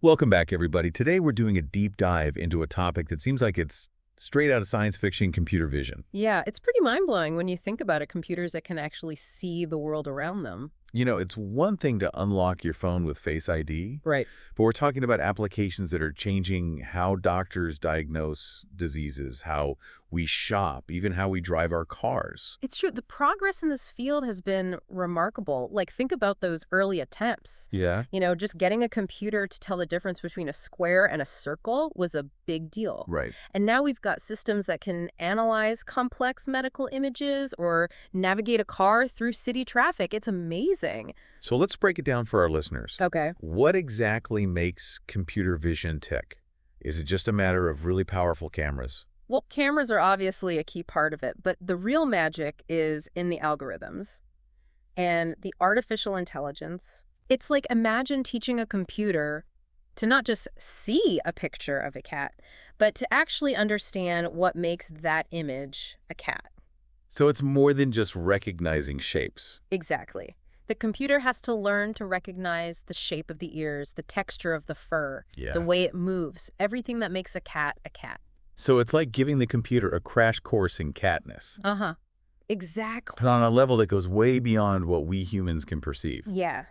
Welcome back, everybody. Today we're doing a deep dive into a topic that seems like it's straight out of science fiction, computer vision. Yeah, it's pretty mind-blowing when you think about it, computers that can actually see the world around them. You know, it's one thing to unlock your phone with Face ID, Right. but we're talking about applications that are changing how doctors diagnose diseases, how we shop, even how we drive our cars. It's true. The progress in this field has been remarkable. Like, think about those early attempts. Yeah? Just getting a computer to tell the difference between a square and a circle was a big deal. Right. And now we've got systems that can analyze complex medical images or navigate a car through city traffic. It's amazing. So let's break it down for our listeners. Okay. What exactly makes computer vision tick? Is it just a matter of really powerful cameras? Well, cameras are obviously a key part of it, but the real magic is in the algorithms and the artificial intelligence. It's like, imagine teaching a computer to not just see a picture of a cat, but to actually understand what makes that image a cat. So it's more than just recognizing shapes. Exactly. The computer has to learn to recognize the shape of the ears, the texture of the fur, Yeah. the way it moves, everything that makes a cat a cat. So it's like giving the computer a crash course in catness, Uh-huh. Exactly. but on a level that goes way beyond what we humans can perceive. Yeah.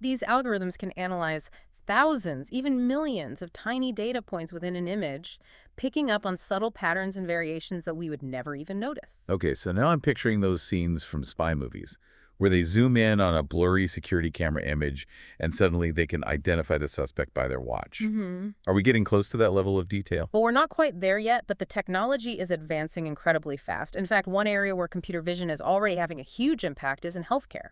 These algorithms can analyze thousands, even millions of tiny data points within an image, picking up on subtle patterns and variations that we would never even notice. Okay, so now I'm picturing those scenes from spy movies, where they zoom in on a blurry security camera image, and suddenly they can identify the suspect by their watch. Are we getting close to that level of detail? Well, we're not quite there yet, but the technology is advancing incredibly fast. In fact, one area where computer vision is already having a huge impact is in healthcare.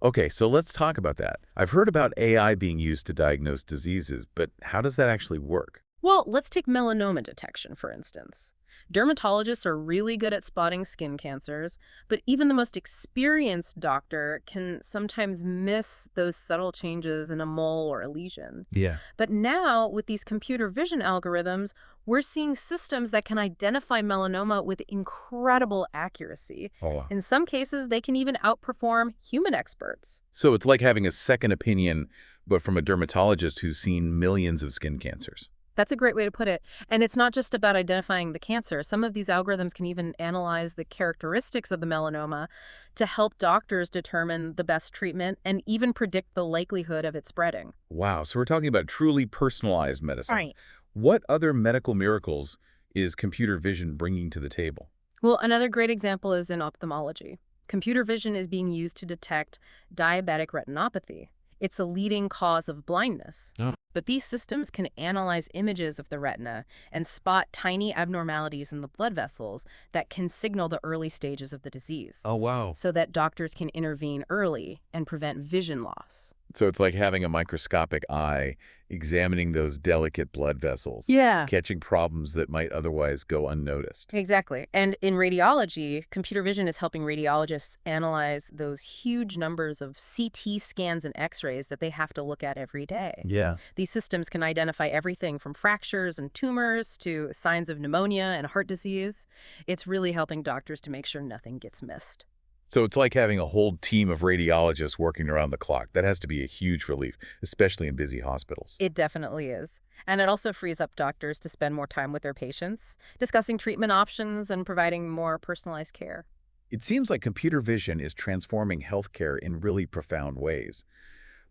Okay, so let's talk about that. I've heard about AI being used to diagnose diseases, but how does that actually work? Well, let's take melanoma detection, for instance. Dermatologists are really good at spotting skin cancers, but even the most experienced doctor can sometimes miss those subtle changes in a mole or a lesion. Yeah. But now, with these computer vision algorithms, we're seeing systems that can identify melanoma with incredible accuracy. Oh. In some cases, they can even outperform human experts. So it's like having a second opinion, but from a dermatologist who's seen millions of skin cancers. That's a great way to put it. And it's not just about identifying the cancer. Some of these algorithms can even analyze the characteristics of the melanoma to help doctors determine the best treatment and even predict the likelihood of it spreading. Wow, so we're talking about truly personalized medicine. Right. What other medical miracles is computer vision bringing to the table? Well, another great example is in ophthalmology. Computer vision is being used to detect diabetic retinopathy. It's a leading cause of blindness. Oh. But these systems can analyze images of the retina and spot tiny abnormalities in the blood vessels that can signal the early stages of the disease, Oh, wow. so that doctors can intervene early and prevent vision loss. So it's like having a microscopic eye, examining those delicate blood vessels, Yeah. catching problems that might otherwise go unnoticed. Exactly. And in radiology, computer vision is helping radiologists analyze those huge numbers of CT scans and X-rays that they have to look at every day. Yeah. These systems can identify everything from fractures and tumors to signs of pneumonia and heart disease. It's really helping doctors to make sure nothing gets missed. So it's like having a whole team of radiologists working around the clock. That has to be a huge relief, especially in busy hospitals. It definitely is. And it also frees up doctors to spend more time with their patients, discussing treatment options and providing more personalized care. It seems like computer vision is transforming healthcare in really profound ways.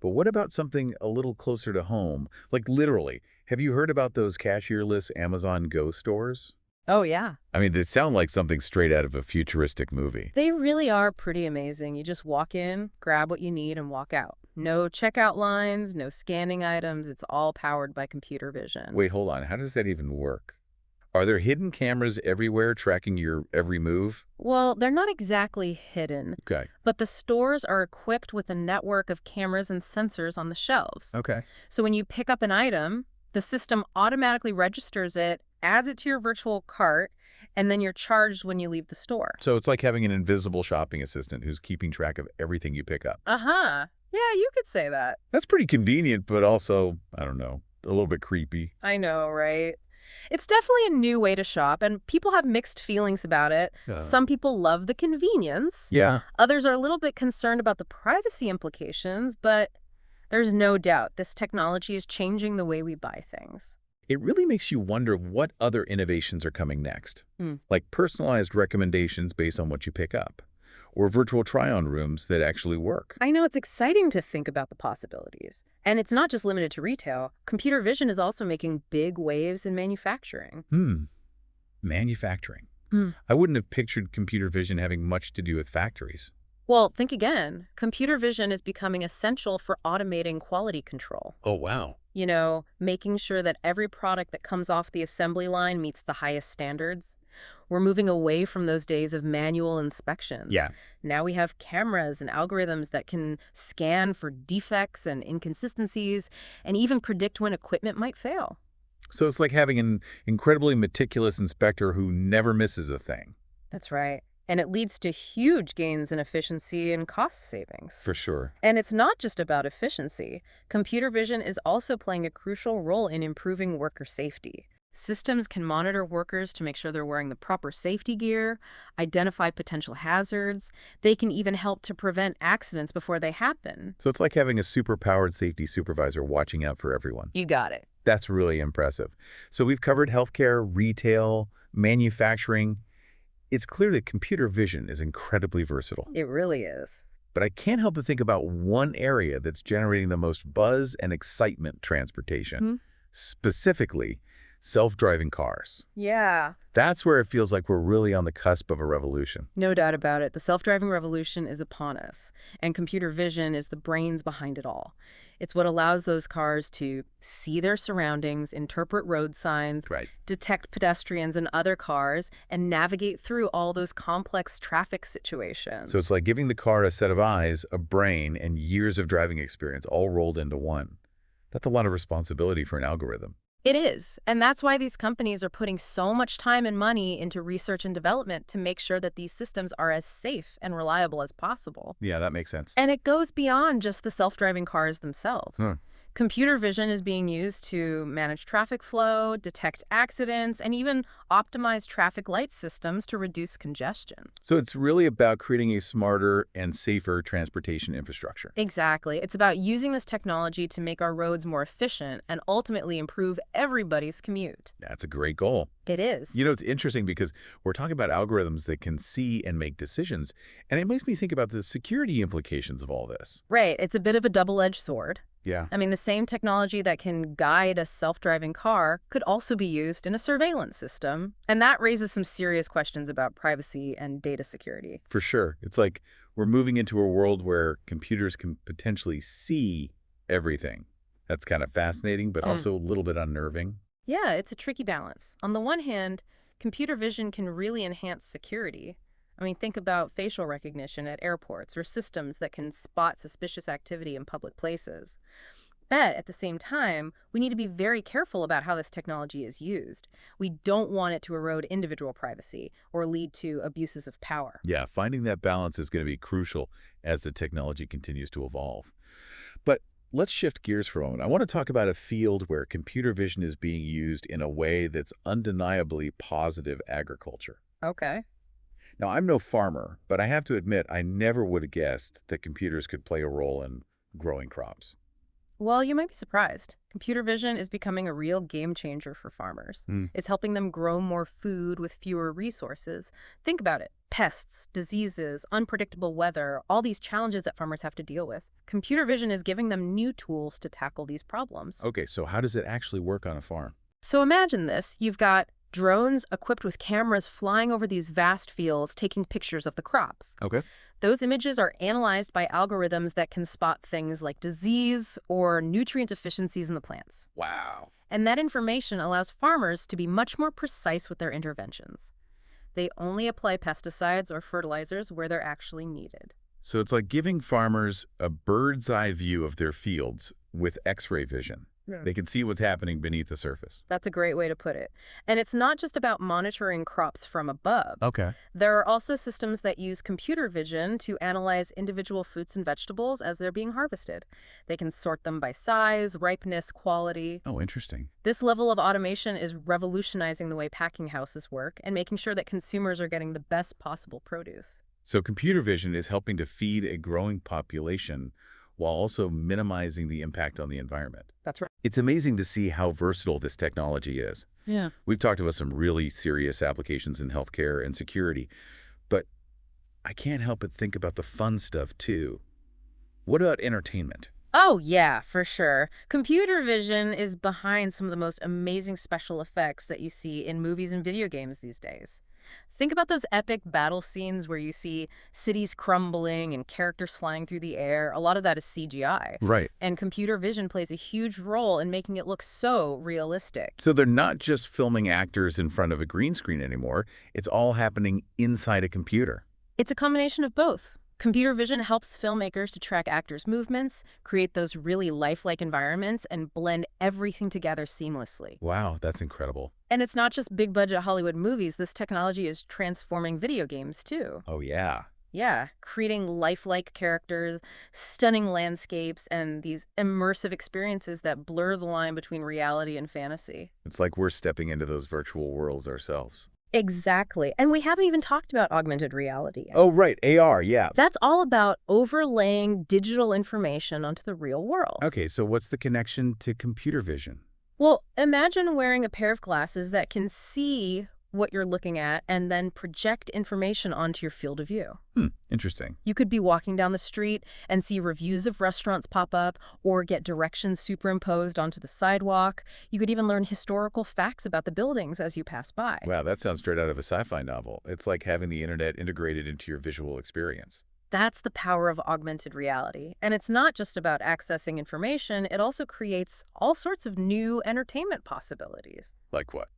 But what about something a little closer to home? Like literally, have you heard about those cashierless Amazon Go stores? Oh, yeah. I mean, they sound like something straight out of a futuristic movie. They really are pretty amazing. You just walk in, grab what you need, and walk out. No checkout lines, no scanning items. It's all powered by computer vision. Wait, hold on. How does that even work? Are there hidden cameras everywhere tracking your every move? Well, they're not exactly hidden, Okay. but the stores are equipped with a network of cameras and sensors on the shelves. Okay. So when you pick up an item, the system automatically registers it, adds it to your virtual cart, and then you're charged when you leave the store. So it's like having an invisible shopping assistant who's keeping track of everything you pick up. Uh-huh. Yeah, you could say that. That's pretty convenient, but also, I don't know, a little bit creepy. I know, right? It's definitely a new way to shop, and people have mixed feelings about it. Some people love the convenience. Yeah. Others are a little bit concerned about the privacy implications, but There's no doubt this technology is changing the way we buy things. It really makes you wonder what other innovations are coming next, Hmm. like personalized recommendations based on what you pick up, or virtual try-on rooms that actually work. I know it's exciting to think about the possibilities. And it's not just limited to retail. Computer vision is also making big waves in manufacturing. Manufacturing. Hmm. I wouldn't have pictured computer vision having much to do with factories. Well, think again. Computer vision is becoming essential for automating quality control. Oh, wow. Making sure that every product that comes off the assembly line meets the highest standards. We're moving away from those days of manual inspections. Yeah. Now we have cameras and algorithms that can scan for defects and inconsistencies and even predict when equipment might fail. So it's like having an incredibly meticulous inspector who never misses a thing. That's right. And it leads to huge gains in efficiency and cost savings. For sure. And it's not just about efficiency. Computer vision is also playing a crucial role in improving worker safety. Systems can monitor workers to make sure they're wearing the proper safety gear, identify potential hazards. They can even help to prevent accidents before they happen. So it's like having a super-powered safety supervisor watching out for everyone. You got it. That's really impressive. So we've covered healthcare, retail, manufacturing. It's clear that computer vision is incredibly versatile. It really is. But I can't help but think about one area that's generating the most buzz and excitement: transportation. Specifically, self-driving cars. Yeah. That's where it feels like we're really on the cusp of a revolution. No doubt about it. The self-driving revolution is upon us, and computer vision is the brains behind it all. It's what allows those cars to see their surroundings, interpret road signs, Right. detect pedestrians and other cars, and navigate through all those complex traffic situations. So it's like giving the car a set of eyes, a brain, and years of driving experience all rolled into one. That's a lot of responsibility for an algorithm. It is, and that's why these companies are putting so much time and money into research and development to make sure that these systems are as safe and reliable as possible. Yeah, that makes sense. And it goes beyond just the self-driving cars themselves. Huh. Computer vision is being used to manage traffic flow, detect accidents, and even optimize traffic light systems to reduce congestion. So it's really about creating a smarter and safer transportation infrastructure. Exactly. It's about using this technology to make our roads more efficient and ultimately improve everybody's commute. That's a great goal. It is. It's interesting because we're talking about algorithms that can see and make decisions, and it makes me think about the security implications of all this. Right. It's a bit of a double-edged sword. Yeah. I mean, the same technology that can guide a self-driving car could also be used in a surveillance system. And that raises some serious questions about privacy and data security. For sure. It's like we're moving into a world where computers can potentially see everything. That's kind of fascinating, but also a little bit unnerving. Yeah, it's a tricky balance. On the one hand, computer vision can really enhance security. I mean, think about facial recognition at airports or systems that can spot suspicious activity in public places. But at the same time, we need to be very careful about how this technology is used. We don't want it to erode individual privacy or lead to abuses of power. Yeah, finding that balance is going to be crucial as the technology continues to evolve. But let's shift gears for a moment. I want to talk about a field where computer vision is being used in a way that's undeniably positive: agriculture. Okay. Now, I'm no farmer, but I have to admit I never would have guessed that computers could play a role in growing crops. Well, you might be surprised. Computer vision is becoming a real game changer for farmers. It's helping them grow more food with fewer resources. Think about it. Pests, diseases, unpredictable weather, all these challenges that farmers have to deal with. Computer vision is giving them new tools to tackle these problems. Okay, so how does it actually work on a farm? So imagine this. You've got drones equipped with cameras flying over these vast fields, taking pictures of the crops. Okay. Those images are analyzed by algorithms that can spot things like disease or nutrient deficiencies in the plants. Wow. And that information allows farmers to be much more precise with their interventions. They only apply pesticides or fertilizers where they're actually needed. So it's like giving farmers a bird's eye view of their fields with X-ray vision. They can see what's happening beneath the surface. That's a great way to put it. And it's not just about monitoring crops from above. Okay. There are also systems that use computer vision to analyze individual fruits and vegetables as they're being harvested. They can sort them by size, ripeness, quality. Oh, interesting. This level of automation is revolutionizing the way packing houses work and making sure that consumers are getting the best possible produce. So computer vision is helping to feed a growing population while also minimizing the impact on the environment. That's right. It's amazing to see how versatile this technology is. Yeah. We've talked about some really serious applications in healthcare and security, but I can't help but think about the fun stuff too. What about entertainment? Oh, yeah, for sure. Computer vision is behind some of the most amazing special effects that you see in movies and video games these days. Think about those epic battle scenes where you see cities crumbling and characters flying through the air. A lot of that is CGI. Right. And computer vision plays a huge role in making it look so realistic. So they're not just filming actors in front of a green screen anymore. It's all happening inside a computer. It's a combination of both. Computer vision helps filmmakers to track actors' movements, create those really lifelike environments, and blend everything together seamlessly. Wow, that's incredible. And it's not just big-budget Hollywood movies. This technology is transforming video games, too. Oh, yeah. Yeah, creating lifelike characters, stunning landscapes, and these immersive experiences that blur the line between reality and fantasy. It's like we're stepping into those virtual worlds ourselves. Exactly. And we haven't even talked about augmented reality yet. Oh, right. AR, yeah. That's all about overlaying digital information onto the real world. Okay, so what's the connection to computer vision? Well, imagine wearing a pair of glasses that can see what you're looking at and then project information onto your field of view. Interesting. You could be walking down the street and see reviews of restaurants pop up or get directions superimposed onto the sidewalk. You could even learn historical facts about the buildings as you pass by. Wow, that sounds straight out of a sci-fi novel. It's like having the internet integrated into your visual experience. That's the power of augmented reality. And it's not just about accessing information, it also creates all sorts of new entertainment possibilities. Like what?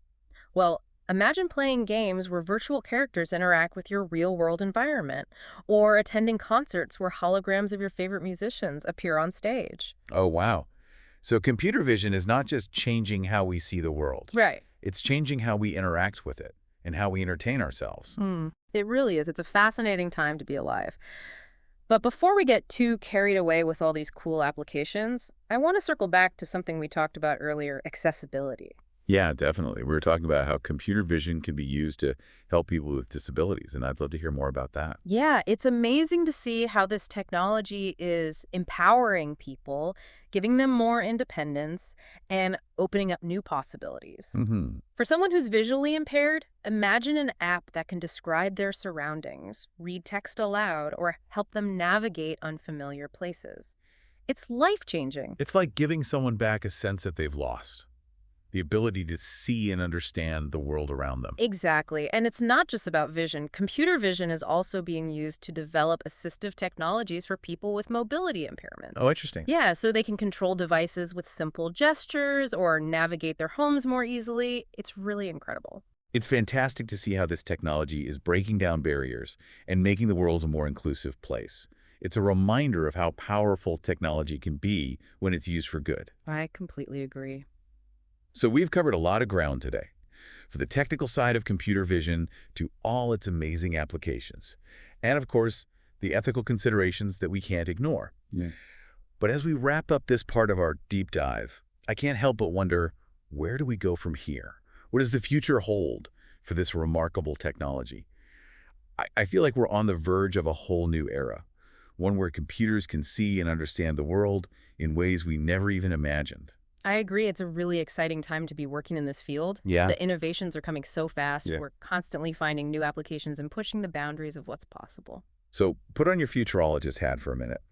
Well, imagine playing games where virtual characters interact with your real-world environment, or attending concerts where holograms of your favorite musicians appear on stage. Oh, wow. So computer vision is not just changing how we see the world. Right. It's changing how we interact with it and how we entertain ourselves. It really is. It's a fascinating time to be alive. But before we get too carried away with all these cool applications, I want to circle back to something we talked about earlier, accessibility. Yeah, definitely. We were talking about how computer vision can be used to help people with disabilities, and I'd love to hear more about that. Yeah, it's amazing to see how this technology is empowering people, giving them more independence, and opening up new possibilities. For someone who's visually impaired, imagine an app that can describe their surroundings, read text aloud, or help them navigate unfamiliar places. It's life-changing. It's like giving someone back a sense that they've lost, the ability to see and understand the world around them. Exactly. And it's not just about vision. Computer vision is also being used to develop assistive technologies for people with mobility impairment. Oh, interesting. Yeah, so they can control devices with simple gestures or navigate their homes more easily. It's really incredible. It's fantastic to see how this technology is breaking down barriers and making the world a more inclusive place. It's a reminder of how powerful technology can be when it's used for good. I completely agree. So we've covered a lot of ground today, from the technical side of computer vision to all its amazing applications. And of course, the ethical considerations that we can't ignore. Yeah. But as we wrap up this part of our deep dive, I can't help but wonder, where do we go from here? What does the future hold for this remarkable technology? I feel like we're on the verge of a whole new era, one where computers can see and understand the world in ways we never even imagined. I agree. It's a really exciting time to be working in this field. Yeah. The innovations are coming so fast. Yeah. We're constantly finding new applications and pushing the boundaries of what's possible. So put on your futurologist hat for a minute.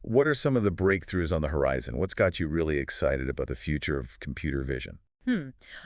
What are some of the breakthroughs on the horizon? What's got you really excited about the future of computer vision?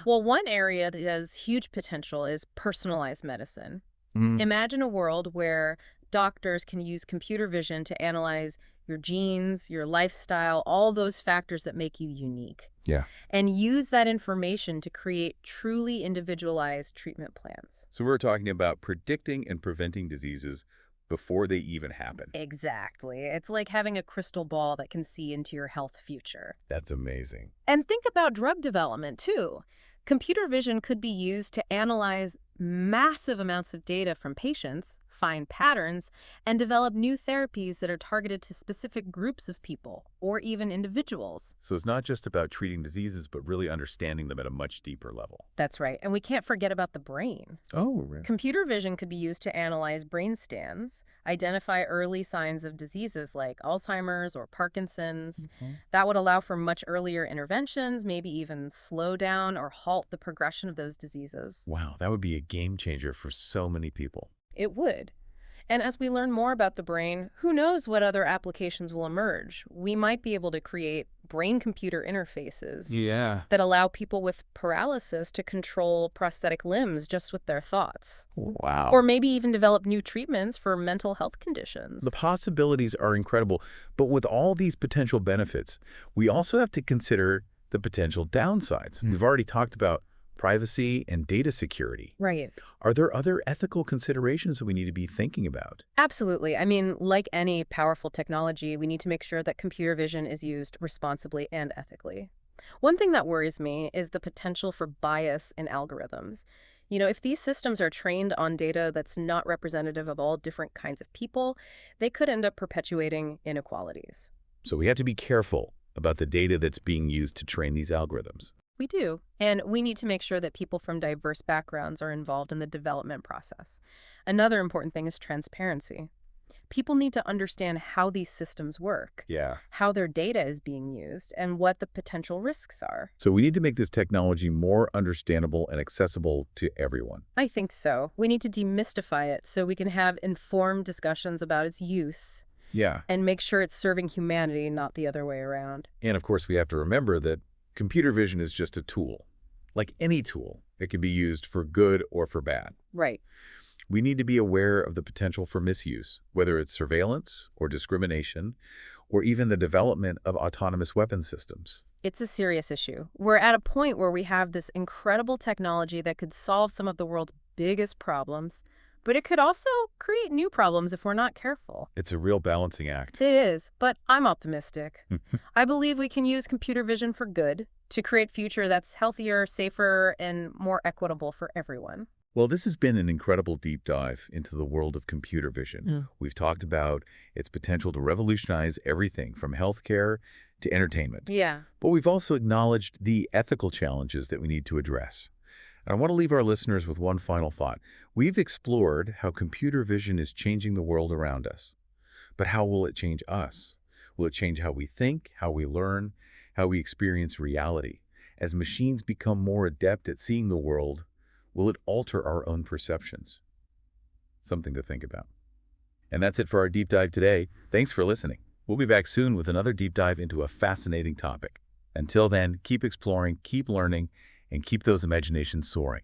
Well, one area that has huge potential is personalized medicine. Imagine a world where doctors can use computer vision to analyze your genes, your lifestyle, all those factors that make you unique. Yeah. And use that information to create truly individualized treatment plans. So we're talking about predicting and preventing diseases before they even happen. Exactly. It's like having a crystal ball that can see into your health future. That's amazing. And think about drug development, too. Computer vision could be used to analyze massive amounts of data from patients, find patterns, and develop new therapies that are targeted to specific groups of people or even individuals. So it's not just about treating diseases, but really understanding them at a much deeper level. That's right. And we can't forget about the brain. Oh, really? Computer vision could be used to analyze brain scans, identify early signs of diseases like Alzheimer's or Parkinson's. That would allow for much earlier interventions, maybe even slow down or halt the progression of those diseases. Wow, that would be a game changer for so many people. It would. And as we learn more about the brain, who knows what other applications will emerge? We might be able to create brain-computer interfaces Yeah. that allow people with paralysis to control prosthetic limbs just with their thoughts. Wow. Or maybe even develop new treatments for mental health conditions. The possibilities are incredible, but with all these potential benefits, we also have to consider the potential downsides. We've already talked about privacy and data security. Right. Are there other ethical considerations that we need to be thinking about? Absolutely. I mean, like any powerful technology, we need to make sure that computer vision is used responsibly and ethically. One thing that worries me is the potential for bias in algorithms. If these systems are trained on data that's not representative of all different kinds of people, they could end up perpetuating inequalities. So we have to be careful about the data that's being used to train these algorithms. We do. And we need to make sure that people from diverse backgrounds are involved in the development process. Another important thing is transparency. People need to understand how these systems work, Yeah. how their data is being used, and what the potential risks are. So we need to make this technology more understandable and accessible to everyone. I think so. We need to demystify it so we can have informed discussions about its use Yeah. and make sure it's serving humanity, not the other way around. And of course, we have to remember that computer vision is just a tool. Like any tool, it can be used for good or for bad. Right. We need to be aware of the potential for misuse, whether it's surveillance or discrimination, or even the development of autonomous weapon systems. It's a serious issue. We're at a point where we have this incredible technology that could solve some of the world's biggest problems, but it could also create new problems if we're not careful. It's a real balancing act. It is, but I'm optimistic. I believe we can use computer vision for good to create a future that's healthier, safer, and more equitable for everyone. Well, this has been an incredible deep dive into the world of computer vision. Mm. We've talked about its potential to revolutionize everything from healthcare to entertainment. Yeah. But we've also acknowledged the ethical challenges that we need to address. And I want to leave our listeners with one final thought. We've explored how computer vision is changing the world around us. But how will it change us? Will it change how we think, how we learn, how we experience reality? As machines become more adept at seeing the world, will it alter our own perceptions? Something to think about. And that's it for our deep dive today. Thanks for listening. We'll be back soon with another deep dive into a fascinating topic. Until then, keep exploring, keep learning, and keep those imaginations soaring.